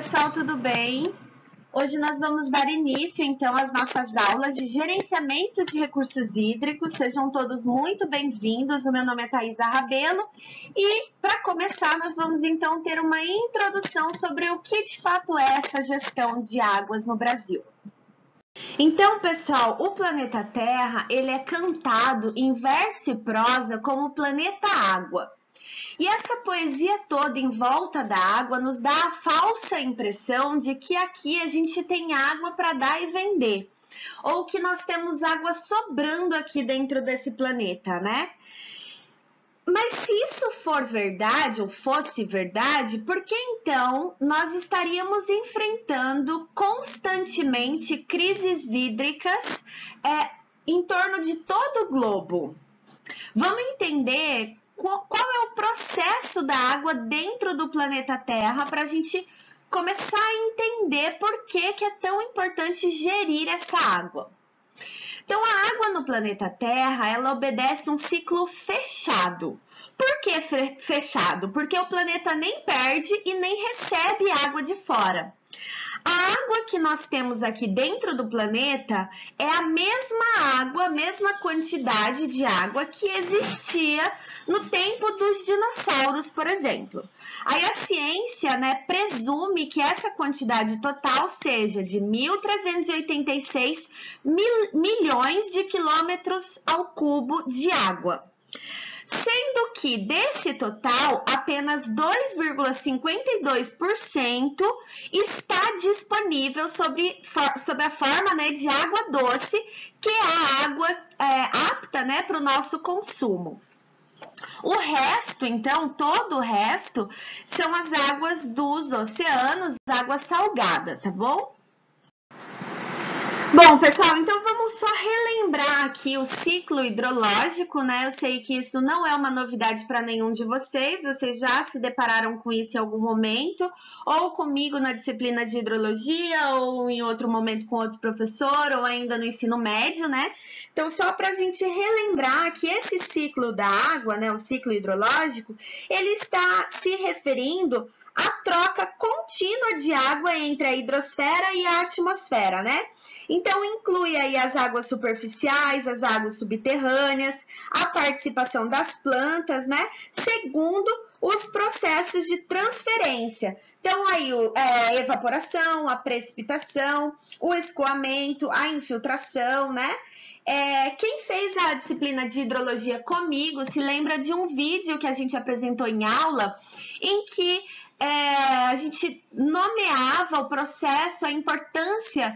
pessoal, tudo bem? Hoje nós vamos dar início, então, às nossas aulas de gerenciamento de recursos hídricos. Sejam todos muito bem-vindos. O meu nome é Thaisa Rabelo e, para começar, nós vamos, então, ter uma introdução sobre o que, de fato, é essa gestão de águas no Brasil. Então, pessoal, o planeta Terra, ele é cantado em verso e prosa como o planeta Água. E essa poesia toda em volta da água nos dá a falsa impressão de que aqui a gente tem água para dar e vender, ou que nós temos água sobrando aqui dentro desse planeta, né? Mas se isso for verdade, ou fosse verdade, por que então nós estaríamos enfrentando constantemente crises hídricas em torno de todo o globo? Vamos entender qual é o processo da água dentro do planeta Terra para a gente começar a entender por que é tão importante gerir essa água. Então, a água no planeta Terra, ela obedece um ciclo fechado. Por que fechado? Porque o planeta nem perde e nem recebe água de fora. A água que nós temos aqui dentro do planeta é a mesma água, a mesma quantidade de água que existia no tempo dos dinossauros, por exemplo. Aí a ciência, presume que essa quantidade total seja de 1.386 milhões de quilômetros ao cubo de água. Sendo que desse total, apenas 2,52% está disponível sob a forma de água doce, que é a água apta para o nosso consumo. O resto, então, todo o resto, são as águas dos oceanos, água salgada, tá bom? Bom, pessoal, então vamos só relembrar aqui o ciclo hidrológico, né? Eu sei que isso não é uma novidade para nenhum de vocês já se depararam com isso em algum momento, ou comigo na disciplina de hidrologia, ou em outro momento com outro professor, ou ainda no ensino médio, né? Então, só para a gente relembrar que esse ciclo da água, o ciclo hidrológico, ele está se referindo à troca contínua de água entre a hidrosfera e a atmosfera, né? Então, inclui aí as águas superficiais, as águas subterrâneas, a participação das plantas, segundo os processos de transferência. Então, aí a evaporação, a precipitação, o escoamento, a infiltração, Quem fez a disciplina de hidrologia comigo se lembra de um vídeo que a gente apresentou em aula, em que a gente nomeava o processo, a importância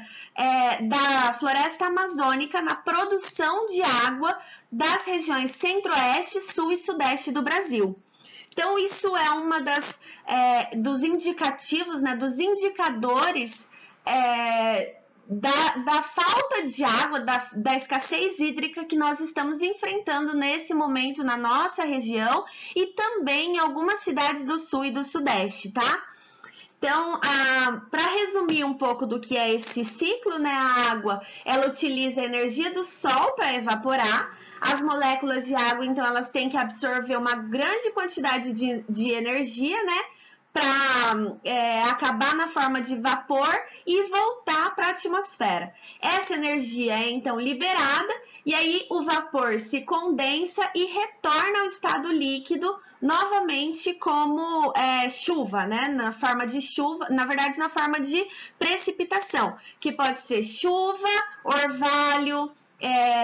da floresta amazônica na produção de água das regiões centro-oeste, sul e sudeste do Brasil. Então, isso é uma dos indicativos, dos indicadores da falta de água, da escassez hídrica que nós estamos enfrentando nesse momento na nossa região e também em algumas cidades do sul e do sudeste, tá? Então, para resumir um pouco do que é esse ciclo, a água, ela utiliza a energia do sol para evaporar. As moléculas de água, então, elas têm que absorver uma grande quantidade de energia, para acabar na forma de vapor e voltar para a atmosfera. Essa energia é, então, liberada e aí o vapor se condensa e retorna ao estado líquido novamente como chuva, na forma de chuva, na verdade, na forma de precipitação, que pode ser chuva, orvalho,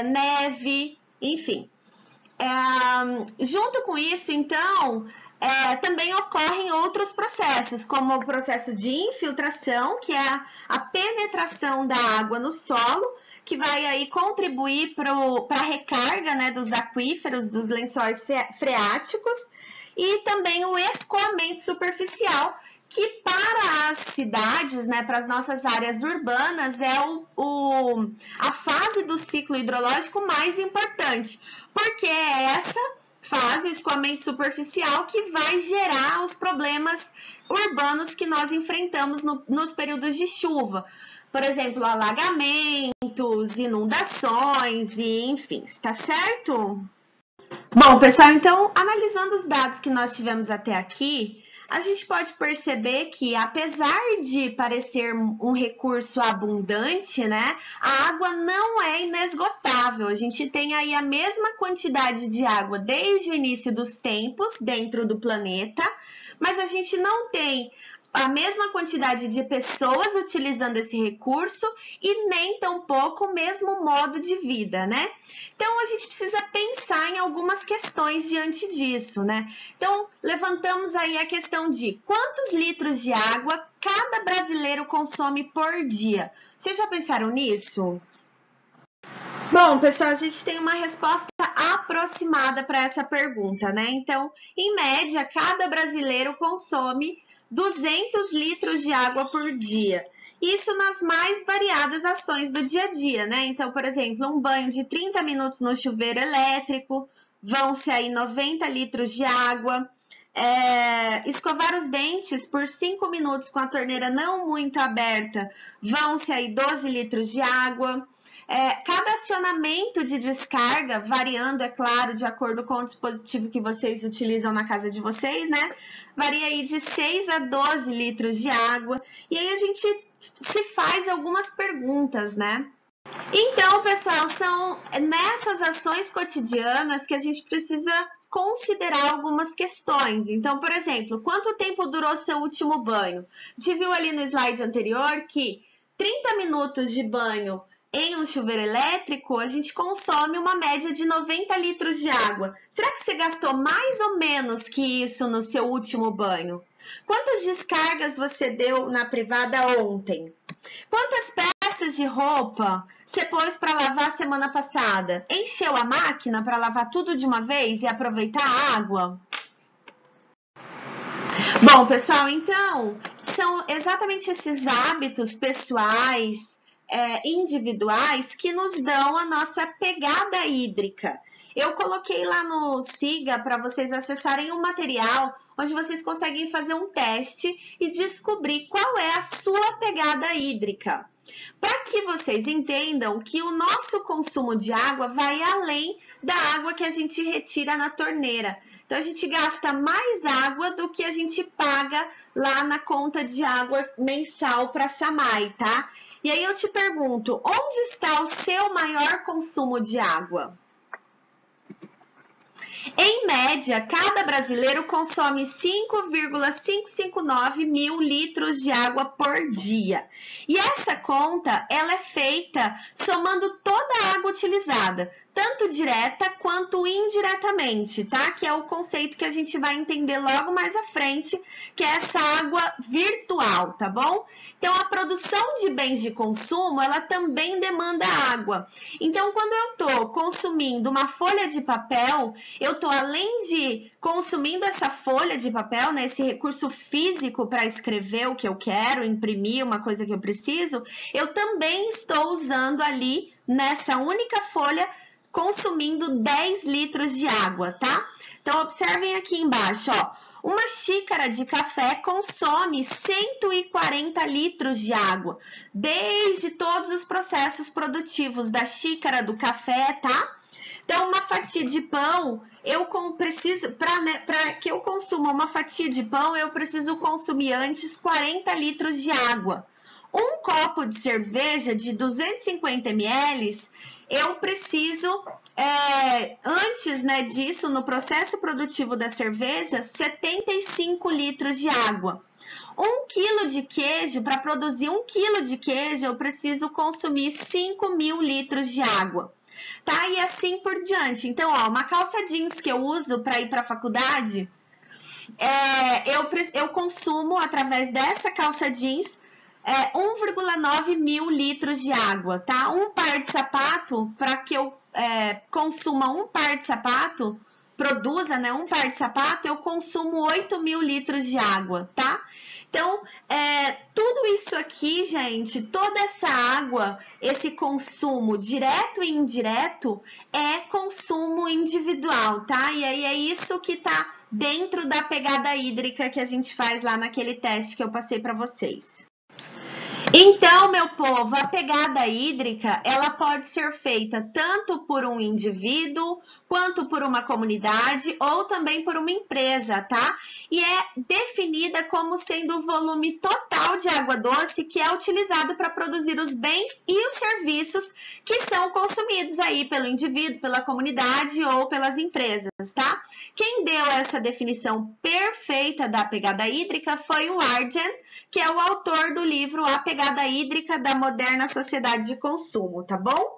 neve, enfim. Junto com isso, então, também ocorrem outros processos, como o processo de infiltração, que é a penetração da água no solo, que vai aí contribuir para a recarga dos aquíferos, dos lençóis freáticos, e também o escoamento superficial, que para as cidades, para as nossas áreas urbanas, é a fase do ciclo hidrológico mais importante, porque é essa fase, o escoamento superficial, que vai gerar os problemas urbanos que nós enfrentamos nos períodos de chuva. Por exemplo, alagamentos, inundações e enfim, tá certo? Bom, pessoal, então, analisando os dados que nós tivemos até aqui, a gente pode perceber que, apesar de parecer um recurso abundante, né, a água não é inesgotável. A gente tem aí a mesma quantidade de água desde o início dos tempos dentro do planeta, mas a gente não tem a mesma quantidade de pessoas utilizando esse recurso e nem tampouco o mesmo modo de vida, né? Então, a gente precisa pensar em algumas questões diante disso, né? Então, levantamos aí a questão de quantos litros de água cada brasileiro consome por dia. Vocês já pensaram nisso? Bom, pessoal, a gente tem uma resposta aproximada para essa pergunta, né? Então, em média, cada brasileiro consome 200 litros de água por dia. Isso nas mais variadas ações do dia a dia, né? Então, por exemplo, um banho de 30 minutos no chuveiro elétrico, vão-se aí 90 litros de água. Escovar os dentes por 5 minutos com a torneira não muito aberta, vão-se aí 12 litros de água. Cada acionamento de descarga, variando, é claro, de acordo com o dispositivo que vocês utilizam na casa de vocês, né? Varia aí de 6 a 12 litros de água. E aí a gente se faz algumas perguntas, né? Então, pessoal, são nessas ações cotidianas que a gente precisa considerar algumas questões. Então, por exemplo, quanto tempo durou seu último banho? A gente viu ali no slide anterior que 30 minutos de banho em um chuveiro elétrico, a gente consome uma média de 90 litros de água. Será que você gastou mais ou menos que isso no seu último banho? Quantas descargas você deu na privada ontem? Quantas peças de roupa você pôs para lavar semana passada? Encheu a máquina para lavar tudo de uma vez e aproveitar a água? Bom, pessoal, então, são exatamente esses hábitos pessoais, individuais, que nos dão a nossa pegada hídrica. Eu coloquei lá no Siga para vocês acessarem um material onde vocês conseguem fazer um teste e descobrir qual é a sua pegada hídrica. Para que vocês entendam que o nosso consumo de água vai além da água que a gente retira na torneira. Então, a gente gasta mais água do que a gente paga lá na conta de água mensal para a Samai, tá? E aí eu te pergunto, onde está o seu maior consumo de água? Em média, cada brasileiro consome 5,559 mil litros de água por dia. E essa conta, ela é feita somando toda a água utilizada, tanto direta quanto indiretamente, tá? Que é o conceito que a gente vai entender logo mais à frente, que é essa água virtual, tá bom? Então, a produção de bens de consumo, ela também demanda água. Então, quando eu estou consumindo uma folha de papel, eu estou, além de consumindo essa folha de papel, né, esse recurso físico para escrever o que eu quero, imprimir uma coisa que eu preciso, eu também estou usando ali, nessa única folha, consumindo 10 litros de água, tá? Então, observem aqui embaixo, ó. Uma xícara de café consome 140 litros de água, desde todos os processos produtivos da xícara do café, tá? Então, uma fatia de pão, para que eu consuma uma fatia de pão, eu preciso consumir antes 40 litros de água. Um copo de cerveja de 250 ml, eu preciso, antes, né, disso, no processo produtivo da cerveja, 75 litros de água. 1 quilo de queijo, para produzir 1 quilo de queijo, eu preciso consumir 5.000 litros de água. Tá? E assim por diante. Então, ó, uma calça jeans que eu uso para ir para a faculdade, eu consumo, através dessa calça jeans, 1,9 mil litros de água, tá? Um par de sapato, para que eu consuma um par de sapato, produza, né, um par de sapato, eu consumo 8.000 litros de água, tá? Então, tudo isso aqui, gente, toda essa água, esse consumo direto e indireto, é consumo individual, tá? E aí é isso que tá dentro da pegada hídrica que a gente faz lá naquele teste que eu passei para vocês. Então, meu povo, a pegada hídrica, ela pode ser feita tanto por um indivíduo, quanto por uma comunidade ou também por uma empresa, tá? E é definida como sendo o volume total de água doce que é utilizado para produzir os bens e os serviços que são consumidos aí pelo indivíduo, pela comunidade ou pelas empresas, tá? Quem deu essa definição perfeita da pegada hídrica foi o Arjen, que é o autor do livro A Pegada Hídrica da Moderna Sociedade de Consumo, tá bom?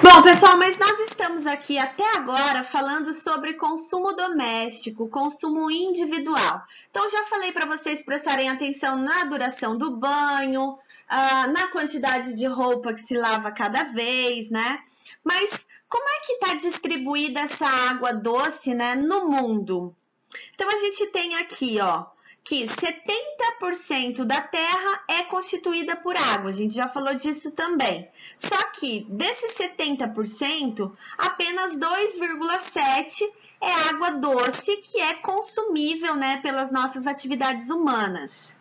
Bom, pessoal, mas nós estamos aqui até agora falando sobre consumo doméstico, consumo individual. Então, já falei para vocês prestarem atenção na duração do banho, na quantidade de roupa que se lava cada vez, né? Mas como é que está distribuída essa água doce, né, no mundo? Então, a gente tem aqui, ó, que 70% da Terra é constituída por água. A gente já falou disso também. Só que desses 70%, apenas 2,7% é água doce que é consumível, né, pelas nossas atividades humanas.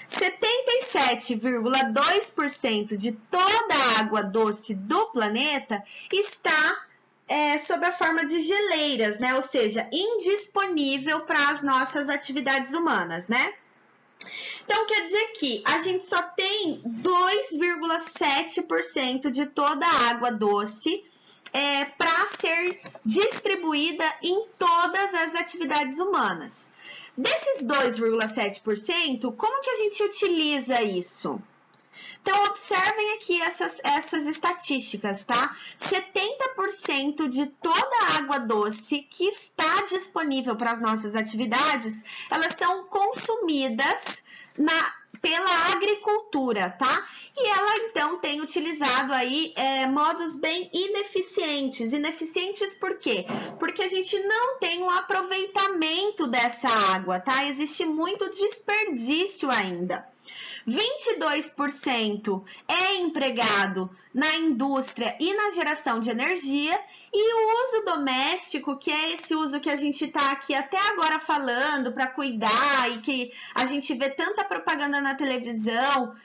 77,2% de toda a água doce do planeta está sob a forma de geleiras, né? Ou seja, indisponível para as nossas atividades humanas, né? Então, quer dizer que a gente só tem 2,7% de toda a água doce para ser distribuída em todas as atividades humanas. Desses 2,7%, como que a gente utiliza isso? Então, observem aqui essas estatísticas, tá? 70% de toda a água doce que está disponível para as nossas atividades, elas são consumidas pela agricultura, tá? E ela, então, tem utilizado aí modos bem ineficientes. Ineficientes por quê? Porque a gente não tem um aproveitamento dessa água, tá? Existe muito desperdício ainda. 22% é empregado na indústria e na geração de energia, e o uso doméstico, que é esse uso que a gente está aqui até agora falando para cuidar e que a gente vê tanta propaganda na televisão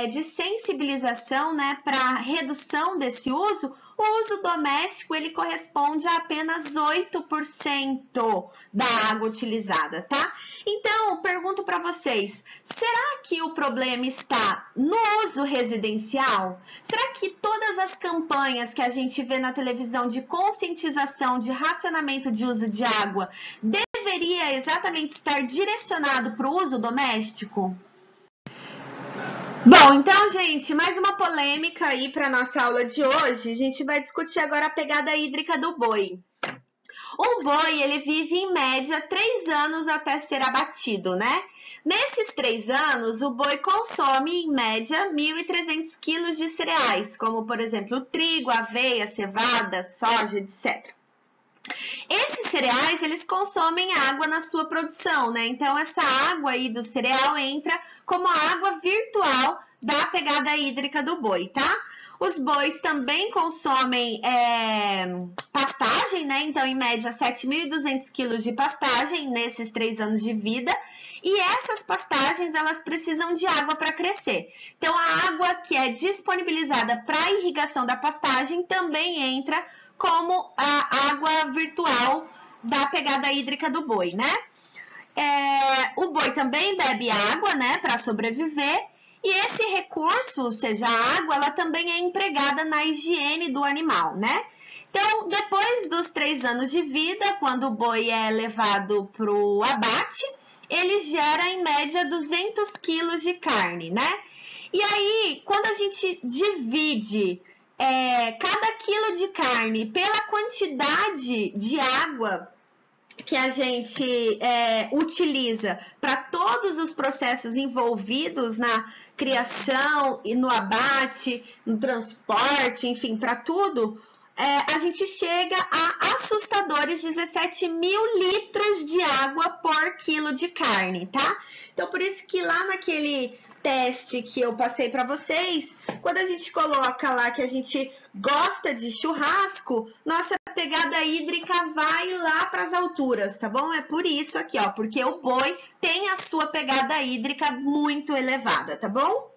de sensibilização, né, para redução desse uso, o uso doméstico ele corresponde a apenas 8% da água utilizada, tá? Então, pergunto para vocês, será que o problema está no uso residencial? Será que todas as campanhas que a gente vê na televisão de conscientização, de racionamento de uso de água, deveria exatamente estar direcionado para o uso doméstico? Bom, então, gente, mais uma polêmica aí para nossa aula de hoje. A gente vai discutir agora a pegada hídrica do boi. O boi, ele vive em média 3 anos até ser abatido, né? Nesses 3 anos, o boi consome em média 1.300 quilos de cereais, como, por exemplo, trigo, aveia, cevada, soja, etc. Esses cereais, eles consomem água na sua produção, né? Então, essa água aí do cereal entra como a água virtual da pegada hídrica do boi, tá? Os bois também consomem pastagem, né? Então, em média, 7.200 quilos de pastagem nesses 3 anos de vida. E essas pastagens, elas precisam de água para crescer. Então, a água que é disponibilizada para a irrigação da pastagem também entra como a água virtual da pegada hídrica do boi, né? O boi também bebe água, né, para sobreviver. E esse recurso, ou seja, a água, ela também é empregada na higiene do animal, né? Então, depois dos 3 anos de vida, quando o boi é levado para o abate, ele gera, em média, 200 quilos de carne, né? E aí, quando a gente divide cada quilo de carne pela quantidade de água que a gente utiliza para todos os processos envolvidos na criação e no abate, no transporte, enfim, para tudo, a gente chega a assustadores 17.000 litros de água por quilo de carne, tá? Então, por isso que lá naquele teste que eu passei para vocês, quando a gente coloca lá que a gente gosta de churrasco, nossa pegada hídrica vai lá para as alturas, tá bom? É por isso aqui, ó, porque o boi tem a sua pegada hídrica muito elevada, tá bom?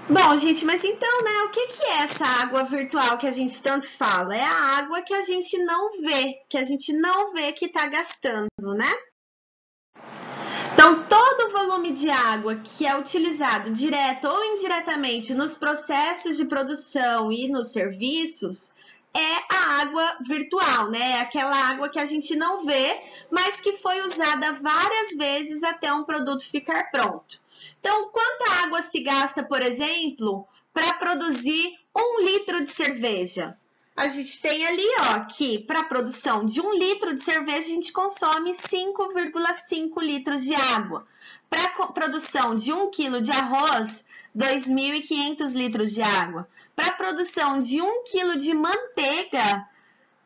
Bom, gente, mas então, né, o que é essa água virtual que a gente tanto fala? É a água que a gente não vê, que está gastando, né? Então, todo o volume de água que é utilizado direto ou indiretamente nos processos de produção e nos serviços é a água virtual, né? É aquela água que a gente não vê, mas que foi usada várias vezes até um produto ficar pronto. Então, quanta água se gasta, por exemplo, para produzir 1 litro de cerveja? A gente tem ali, ó, que para a produção de 1 litro de cerveja, a gente consome 5,5 litros de água. Para a produção de 1 quilo de arroz, 2.500 litros de água. Para a produção de 1 quilo de manteiga,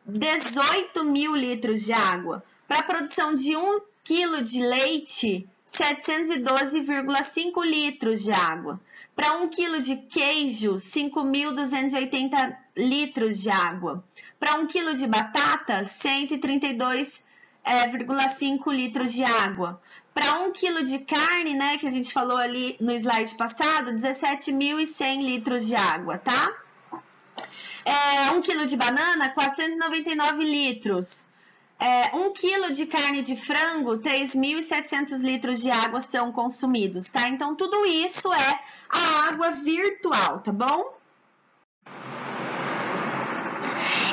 18 mil litros de água. Para a produção de 1 quilo de leite, 712,5 litros de água. Para 1 quilo de queijo, 5.280 litros de água. Para 1 quilo de batata, 132,5 litros de água. Para 1 quilo de carne, né, que a gente falou ali no slide passado, 17.100 litros de água, tá? 1 quilo de banana, 499 litros. 1 quilo de carne de frango, 3.700 litros de água são consumidos, tá? Então, tudo isso é a água virtual, tá bom?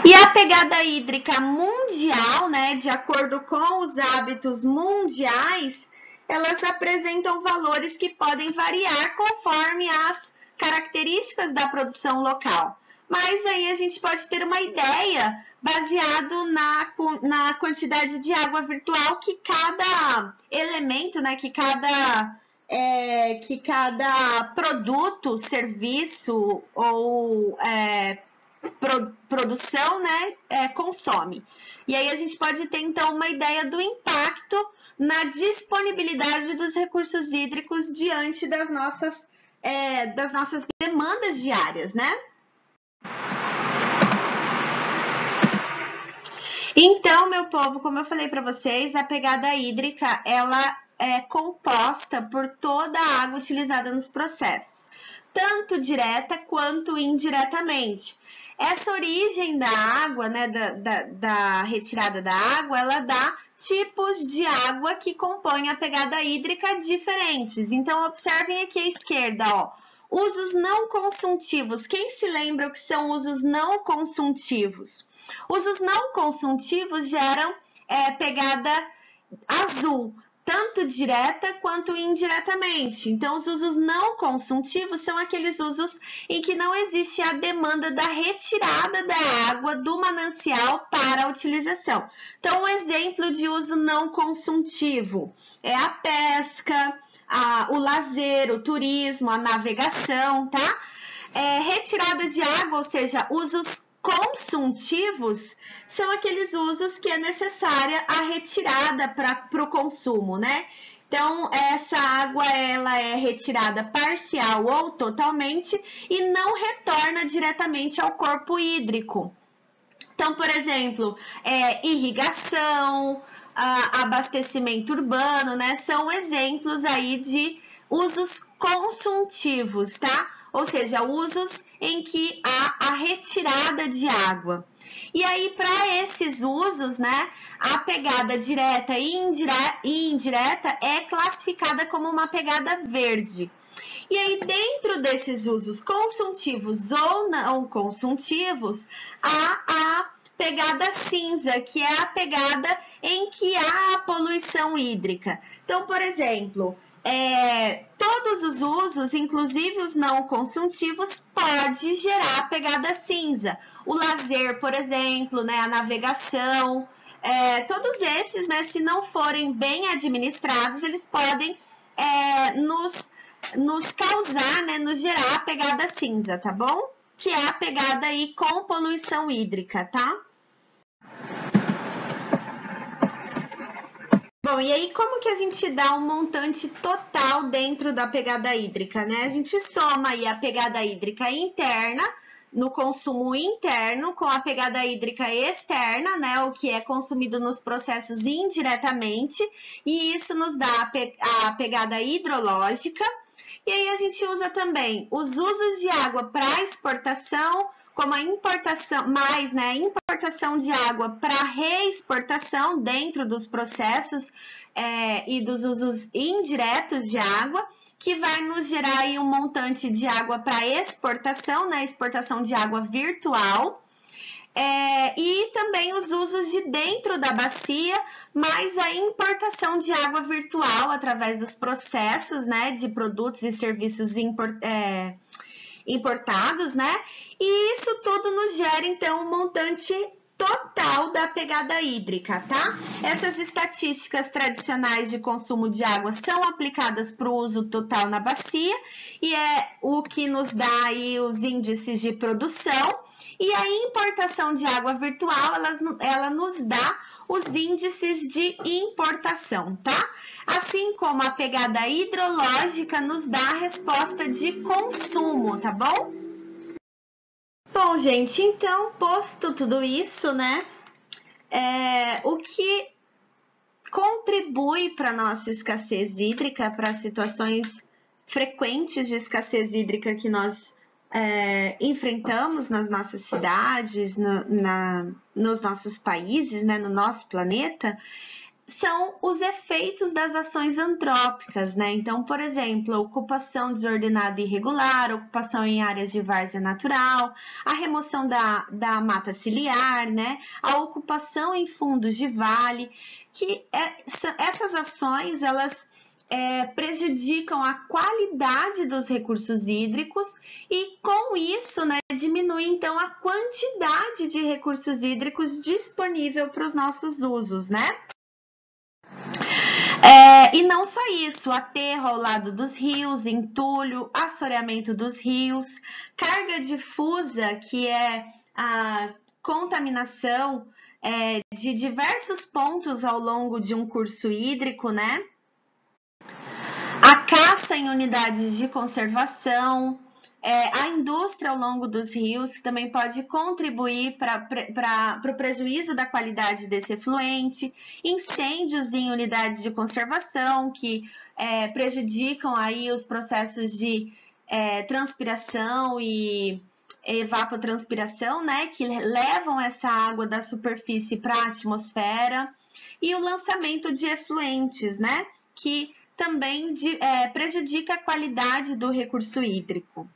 E a pegada hídrica mundial, né, de acordo com os hábitos mundiais, elas apresentam valores que podem variar conforme as características da produção local. Mas aí a gente pode ter uma ideia baseado na quantidade de água virtual que cada elemento, né, que cada produto, serviço ou produção, né, consome. E aí a gente pode ter, então, uma ideia do impacto na disponibilidade dos recursos hídricos diante das nossas demandas diárias, né? Então, meu povo, como eu falei para vocês, a pegada hídrica, ela é composta por toda a água utilizada nos processos, tanto direta quanto indiretamente. Essa origem da água, né, da retirada da água, ela dá tipos de água que compõem a pegada hídrica diferentes. Então, observem aqui à esquerda, ó, usos não consuntivos. Quem se lembra o que são usos não consuntivos? Usos não consuntivos geram pegada azul, tanto direta quanto indiretamente. Então, os usos não consuntivos são aqueles usos em que não existe a demanda da retirada da água do manancial para a utilização. Então, um exemplo de uso não consuntivo é a pesca, o lazer, o turismo, a navegação, tá? Retirada de água, ou seja, usos consuntivos, são aqueles usos que é necessária a retirada para o consumo, né? Então, essa água, ela é retirada parcial ou totalmente e não retorna diretamente ao corpo hídrico. Então, por exemplo, irrigação, abastecimento urbano, né? São exemplos aí de usos consuntivos, tá? Ou seja, usos em que há a retirada de água. E aí, para esses usos, né, a pegada direta e indireta é classificada como uma pegada verde. E aí, dentro desses usos consuntivos ou não consuntivos, há a pegada cinza, que é a pegada em que há a poluição hídrica. Então, por exemplo, todos os usos, inclusive os não consuntivos, pode gerar pegada cinza. O lazer, por exemplo, né, a navegação, todos esses, né, se não forem bem administrados, eles podem nos causar, né, nos gerar a pegada cinza, tá bom? Que é a pegada aí com poluição hídrica, tá? Bom, e aí como que a gente dá um montante total dentro da pegada hídrica, né? A gente soma aí a pegada hídrica interna, no consumo interno, com a pegada hídrica externa, né? O que é consumido nos processos indiretamente, e isso nos dá a pegada hidrológica. E aí a gente usa também os usos de água para exportação, como a importação, mais, né, importação de água para reexportação dentro dos processos e dos usos indiretos de água, que vai nos gerar aí um montante de água para exportação, né, exportação de água virtual. E também os usos de dentro da bacia, mais a importação de água virtual através dos processos, né, de produtos e serviços importados, né? E isso tudo nos gera, então, um montante total da pegada hídrica, tá? Essas estatísticas tradicionais de consumo de água são aplicadas para o uso total na bacia e é o que nos dá aí os índices de produção. E a importação de água virtual, ela nos dá os índices de importação, tá? Assim como a pegada hidrológica nos dá a resposta de consumo, tá bom? Bom, gente, então, posto tudo isso, né? O que contribui para a nossa escassez hídrica, para situações frequentes de escassez hídrica que nós enfrentamos nas nossas cidades, nos nossos países, né, no nosso planeta, são os efeitos das ações antrópicas, né? Então, por exemplo, a ocupação desordenada e irregular, ocupação em áreas de várzea natural, a remoção da mata ciliar, né? A ocupação em fundos de vale, que essas ações, elas prejudicam a qualidade dos recursos hídricos e, com isso, né, diminui, então, a quantidade de recursos hídricos disponível para os nossos usos, né? E não só isso, aterro ao lado dos rios, entulho, assoreamento dos rios, carga difusa, que é a contaminação de diversos pontos ao longo de um curso hídrico, né? A caça em unidades de conservação, a indústria ao longo dos rios, que também pode contribuir para o prejuízo da qualidade desse efluente, incêndios em unidades de conservação, que prejudicam aí os processos de transpiração e evapotranspiração, né, que levam essa água da superfície para a atmosfera, e o lançamento de efluentes, né, que também prejudica a qualidade do recurso hídrico.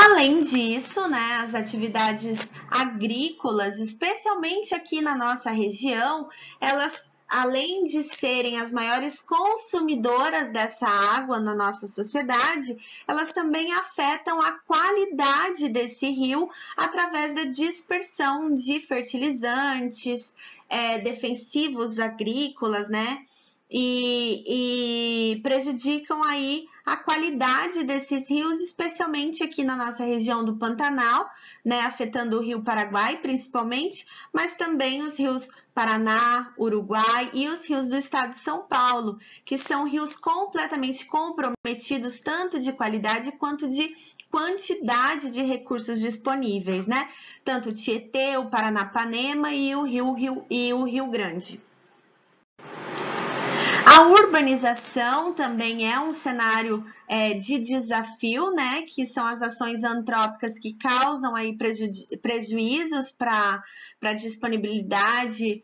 Além disso, né, as atividades agrícolas, especialmente aqui na nossa região, elas, além de serem as maiores consumidoras dessa água na nossa sociedade, elas também afetam a qualidade desse rio através da dispersão de fertilizantes, defensivos agrícolas, né? E prejudicam aí a qualidade desses rios, especialmente aqui na nossa região do Pantanal, né, afetando o Rio Paraguai principalmente, mas também os rios Paraná, Uruguai e os rios do estado de São Paulo, que são rios completamente comprometidos tanto de qualidade quanto de quantidade de recursos disponíveis, né? Tanto o Tietê, o Paranapanema e o Rio Grande. A urbanização também é um cenário de desafio, né? Que são as ações antrópicas que causam aí prejuízos para a disponibilidade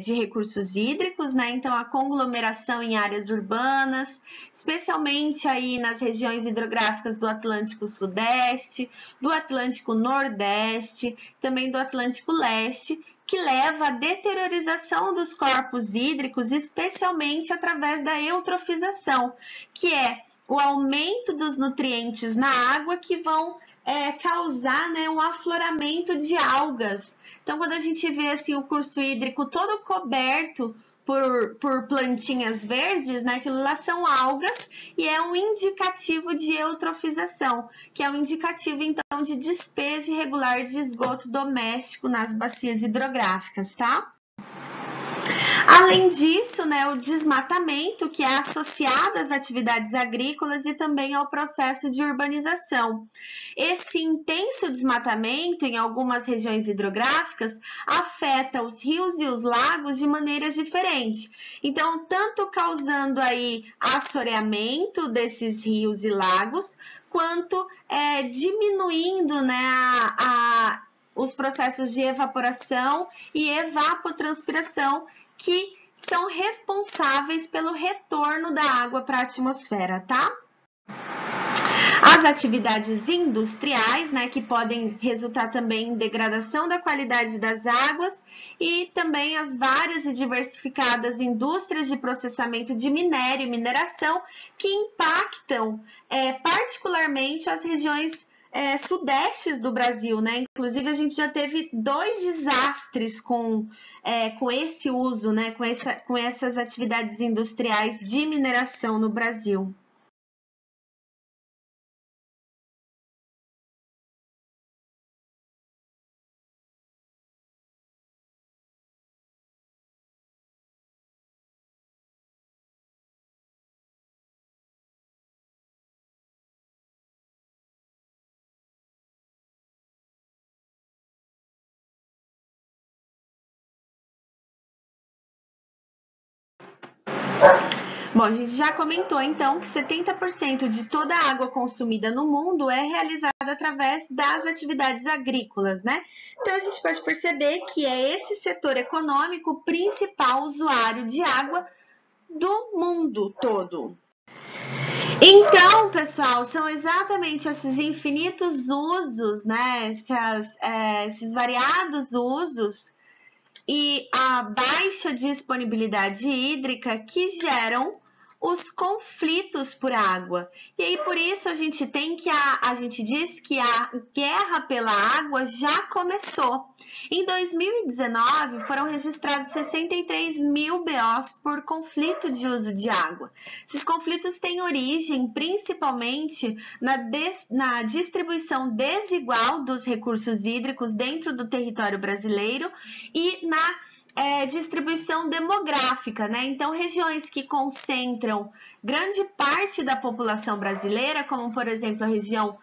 de recursos hídricos, né? Então, a conglomeração em áreas urbanas, especialmente aí nas regiões hidrográficas do Atlântico Sudeste, do Atlântico Nordeste, também do Atlântico Leste, que leva à deteriorização dos corpos hídricos, especialmente através da eutrofização, que é o aumento dos nutrientes na água que vão causar, né, um afloramento de algas. Então, quando a gente vê assim, o curso hídrico todo coberto por plantinhas verdes, né, aquilo lá são algas e é um indicativo de eutrofização, que é um indicativo, então, de despejo irregular de esgoto doméstico nas bacias hidrográficas, tá? Além Além disso, né, o desmatamento, que é associado às atividades agrícolas e também ao processo de urbanização. Esse intenso desmatamento em algumas regiões hidrográficas afeta os rios e os lagos de maneiras diferentes. Então, tanto causando aí assoreamento desses rios e lagos, quanto diminuindo, né, os processos de evaporação e evapotranspiração, que são responsáveis pelo retorno da água para a atmosfera, tá? As atividades industriais, né, que podem resultar também em degradação da qualidade das águas, e também as várias e diversificadas indústrias de processamento de minério e mineração que impactam particularmente as regiões sudestes do Brasil, né? Inclusive, a gente já teve 2 desastres com esse uso, né? Com essas atividades industriais de mineração no Brasil. Bom, a gente já comentou, então, que 70% de toda a água consumida no mundo é realizada através das atividades agrícolas, né? Então, a gente pode perceber que é esse setor econômico o principal usuário de água do mundo todo. Então, pessoal, são exatamente esses infinitos usos, né? Esses variados usos e a baixa disponibilidade hídrica que geram os conflitos por água. E aí, por isso, a gente diz que a guerra pela água já começou. Em 2019, foram registrados 63 mil BOs por conflito de uso de água. Esses conflitos têm origem principalmente na distribuição desigual dos recursos hídricos dentro do território brasileiro e na distribuição demográfica, né? Então, regiões que concentram grande parte da população brasileira, como, por exemplo, a região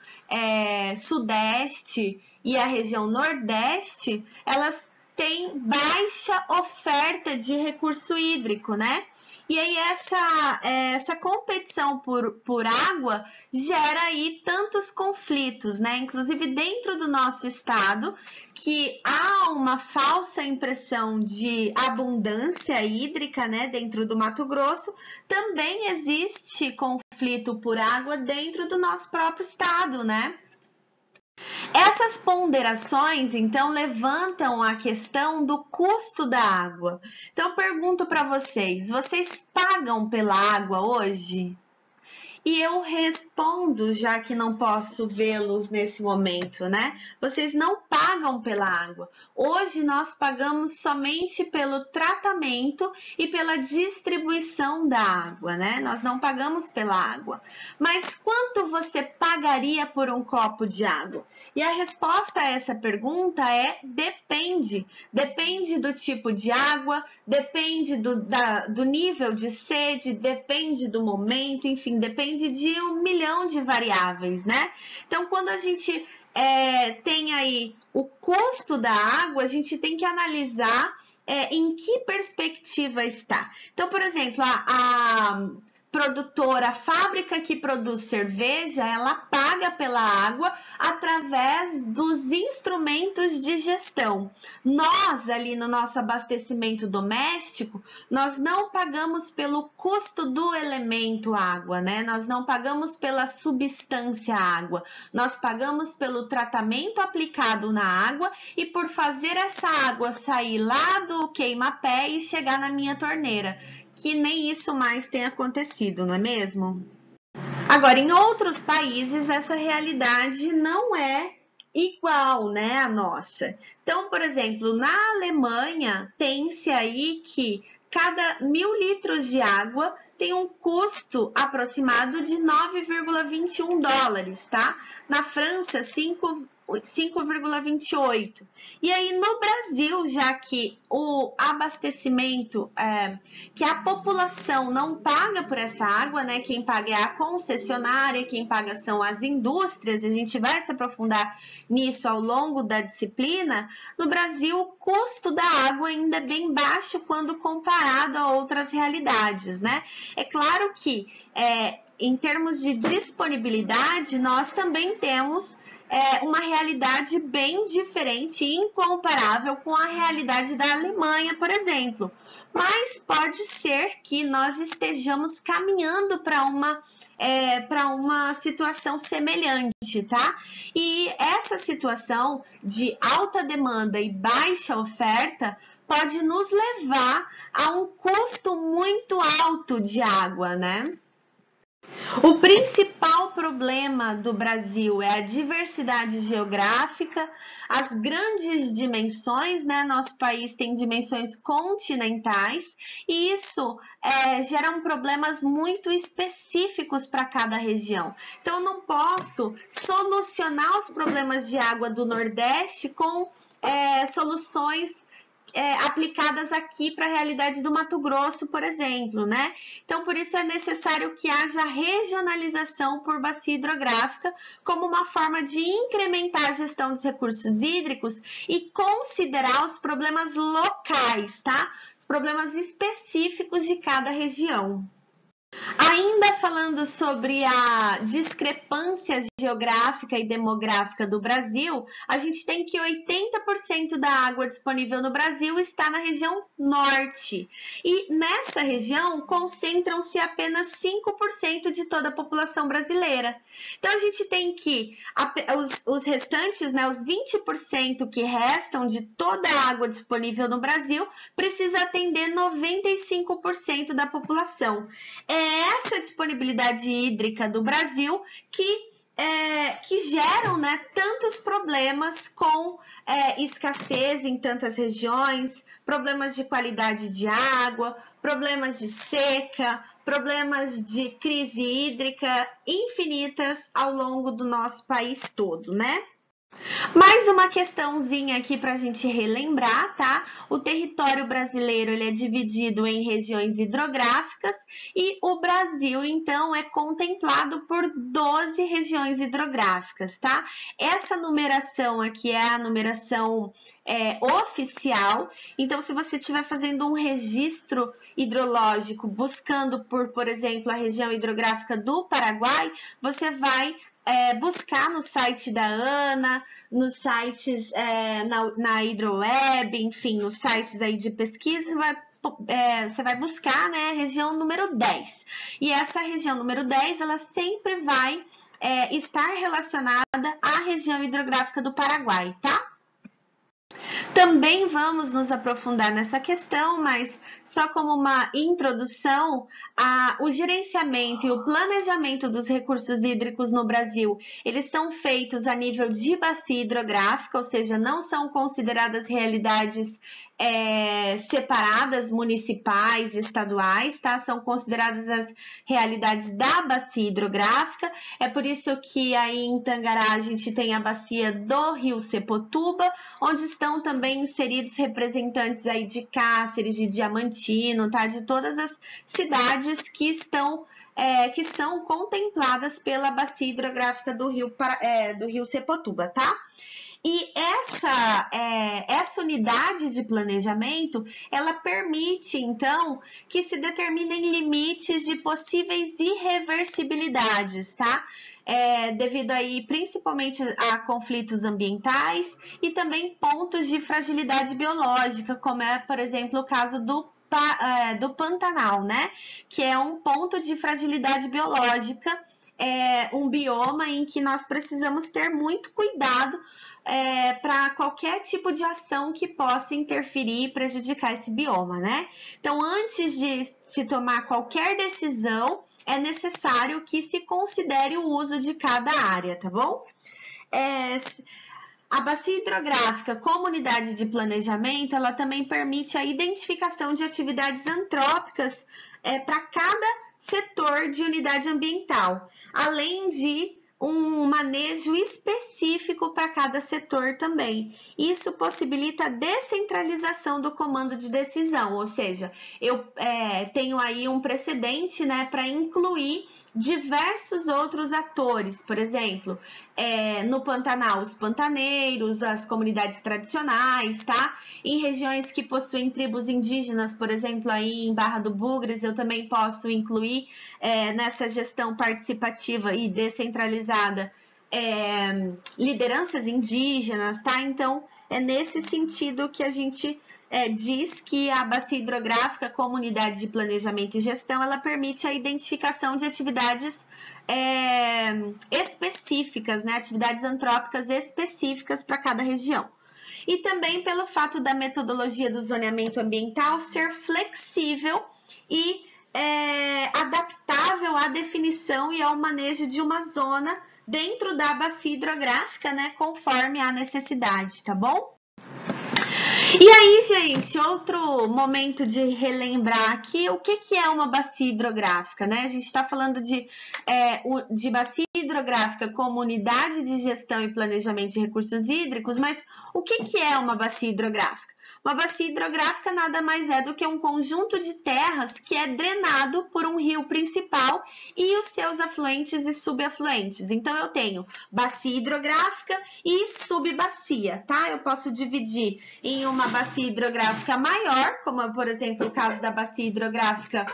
sudeste e a região nordeste, elas têm baixa oferta de recurso hídrico, né? E aí essa competição por água gera aí tantos conflitos, né? Inclusive dentro do nosso estado, que há uma falsa impressão de abundância hídrica, né? Dentro do Mato Grosso, também existe conflito por água dentro do nosso próprio estado, né? Essas ponderações, então, levantam a questão do custo da água. Então, eu pergunto para vocês pagam pela água hoje? E eu respondo, já que não posso vê-los nesse momento, né? Vocês não pagam pela água. Hoje nós pagamos somente pelo tratamento e pela distribuição da água, né? Nós não pagamos pela água. Mas quanto você pagaria por um copo de água? E a resposta a essa pergunta é depende. Depende do tipo de água, depende do nível de sede, depende do momento, enfim, depende de 1 milhão de variáveis, né? Então, quando a gente tem aí o custo da água, a gente tem que analisar em que perspectiva está. Então, por exemplo, a produtora, a fábrica que produz cerveja, ela paga pela água através dos instrumentos de gestão. Nós, ali no nosso abastecimento doméstico, nós não pagamos pelo custo do elemento água, né? Nós não pagamos pela substância água, nós pagamos pelo tratamento aplicado na água e por fazer essa água sair lá do queima-pé e chegar na minha torneira. Que nem isso mais tem acontecido, não é mesmo? Agora, em outros países, essa realidade não é igual, né, à nossa. Então, por exemplo, na Alemanha, tem-se aí que cada 1.000 litros de água tem um custo aproximado de 9,21 dólares, tá? Na França, 5,28. E aí no Brasil, já que o abastecimento, que a população não paga por essa água, né? Quem paga é a concessionária, quem paga são as indústrias, a gente vai se aprofundar nisso ao longo da disciplina. No Brasil, o custo da água ainda é bem baixo quando comparado a outras realidades, né? É claro que em termos de disponibilidade, nós também temos uma realidade bem diferente e incomparável com a realidade da Alemanha, por exemplo. Mas pode ser que nós estejamos caminhando para uma situação semelhante, tá? E essa situação de alta demanda e baixa oferta pode nos levar a um custo muito alto de água, né? O principal problema do Brasil é a diversidade geográfica, as grandes dimensões, né? Nosso país tem dimensões continentais e isso gera problemas muito específicos para cada região. Então, eu não posso solucionar os problemas de água do Nordeste com soluções aplicadas aqui para a realidade do Mato Grosso, por exemplo, né? Então, por isso é necessário que haja regionalização por bacia hidrográfica como uma forma de incrementar a gestão dos recursos hídricos e considerar os problemas locais, tá? Os problemas específicos de cada região. Ainda falando sobre a discrepância geográfica e demográfica do Brasil, a gente tem que 80% da água disponível no Brasil está na região norte. E nessa região concentram-se apenas 5% de toda a população brasileira. Então a gente tem que os restantes, né, os 20% que restam de toda a água disponível no Brasil, precisa atender 95% da população. É essa disponibilidade hídrica do Brasil que geram, né, tantos problemas com escassez em tantas regiões, problemas de qualidade de água, problemas de seca, problemas de crise hídrica infinitas ao longo do nosso país todo, né? Mais uma questãozinha aqui para a gente relembrar, tá? O território brasileiro ele é dividido em regiões hidrográficas e o Brasil, então, é contemplado por 12 regiões hidrográficas, tá? Essa numeração aqui é a numeração oficial. Então, se você estiver fazendo um registro hidrológico buscando por exemplo, a região hidrográfica do Paraguai, você vai buscar no site da ANA, nos sites na Hidroweb, enfim, nos sites aí de pesquisa, você vai buscar, né, a região número 10. E essa região número 10, ela sempre vai estar relacionada à região hidrográfica do Paraguai, tá? Também vamos nos aprofundar nessa questão, mas só como uma introdução, o gerenciamento e o planejamento dos recursos hídricos no Brasil, eles são feitos a nível de bacia hidrográfica, ou seja, não são consideradas realidades separadas, municipais, estaduais, tá? São consideradas as realidades da bacia hidrográfica. É por isso que aí em Tangará a gente tem a bacia do Rio Sepotuba, onde estão também inseridos representantes aí de Cáceres, de Diamantino, tá? De todas as cidades que são contempladas pela bacia hidrográfica do Rio Sepotuba, tá? E essa unidade de planejamento, ela permite, então, que se determinem limites de possíveis irreversibilidades, tá? Devido aí principalmente a conflitos ambientais e também pontos de fragilidade biológica, como é, por exemplo, o caso do Pantanal, né? Que é um ponto de fragilidade biológica, um bioma em que nós precisamos ter muito cuidado para qualquer tipo de ação que possa interferir e prejudicar esse bioma, né? Então, antes de se tomar qualquer decisão, é necessário que se considere o uso de cada área, tá bom? A bacia hidrográfica como unidade de planejamento, ela também permite a identificação de atividades antrópicas para cada setor de unidade ambiental, além de um manejo específico para cada setor também. Isso possibilita a descentralização do comando de decisão, ou seja, eu tenho aí um precedente, né, para incluir diversos outros atores, por exemplo, no Pantanal, os pantaneiros, as comunidades tradicionais, tá? Em regiões que possuem tribos indígenas, por exemplo, aí em Barra do Bugres, eu também posso incluir nessa gestão participativa e descentralizada lideranças indígenas, tá? Então, é nesse sentido que a gente diz que a bacia hidrográfica, como unidade de planejamento e gestão, ela permite a identificação de atividades específicas, né? Atividades antrópicas específicas para cada região. E também pelo fato da metodologia do zoneamento ambiental ser flexível e adaptável à definição e ao manejo de uma zona dentro da bacia hidrográfica, né, conforme a necessidade, tá bom? E aí, gente, outro momento de relembrar aqui o que é uma bacia hidrográfica, né? A gente está falando de bacia hidrográfica como unidade de gestão e planejamento de recursos hídricos, mas o que é uma bacia hidrográfica? Uma bacia hidrográfica nada mais é do que um conjunto de terras que é drenado por um rio principal e os seus afluentes e subafluentes. Então, eu tenho bacia hidrográfica e subbacia, tá? Eu posso dividir em uma bacia hidrográfica maior, como, por exemplo, o caso da bacia hidrográfica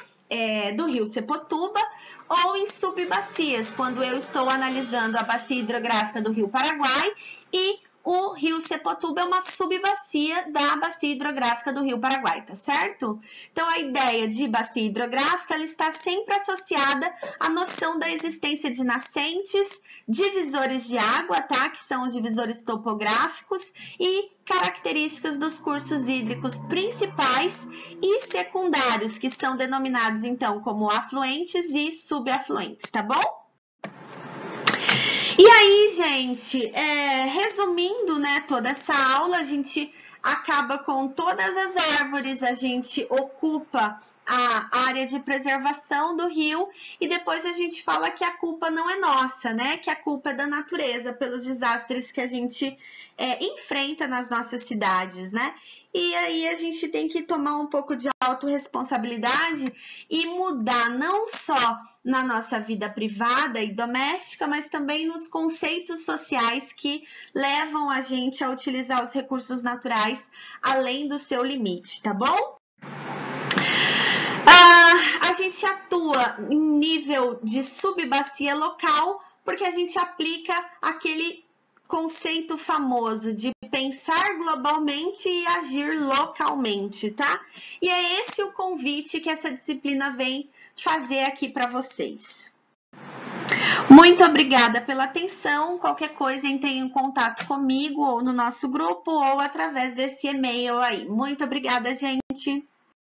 do rio Sepotuba, ou em subbacias, quando eu estou analisando a bacia hidrográfica do rio Paraguai e o rio Sepotuba é uma subbacia da bacia hidrográfica do rio Paraguai, tá certo? Então, a ideia de bacia hidrográfica ela está sempre associada à noção da existência de nascentes, divisores de água, tá? Que são os divisores topográficos e características dos cursos hídricos principais e secundários, que são denominados, então, como afluentes e subafluentes, tá bom? E aí, gente, resumindo, né, toda essa aula, a gente acaba com todas as árvores, a gente ocupa a área de preservação do rio e depois a gente fala que a culpa não é nossa, né, que a culpa é da natureza pelos desastres que a gente enfrenta nas nossas cidades, né? E aí a gente tem que tomar um pouco de autorresponsabilidade e mudar não só na nossa vida privada e doméstica, mas também nos conceitos sociais que levam a gente a utilizar os recursos naturais além do seu limite, tá bom? A gente atua em nível de subbacia local porque a gente aplica aquele conceito famoso de pensar globalmente e agir localmente, tá? E é esse o convite que essa disciplina vem fazer aqui para vocês. Muito obrigada pela atenção. Qualquer coisa, entrem em contato comigo ou no nosso grupo ou através desse e-mail aí. Muito obrigada, gente.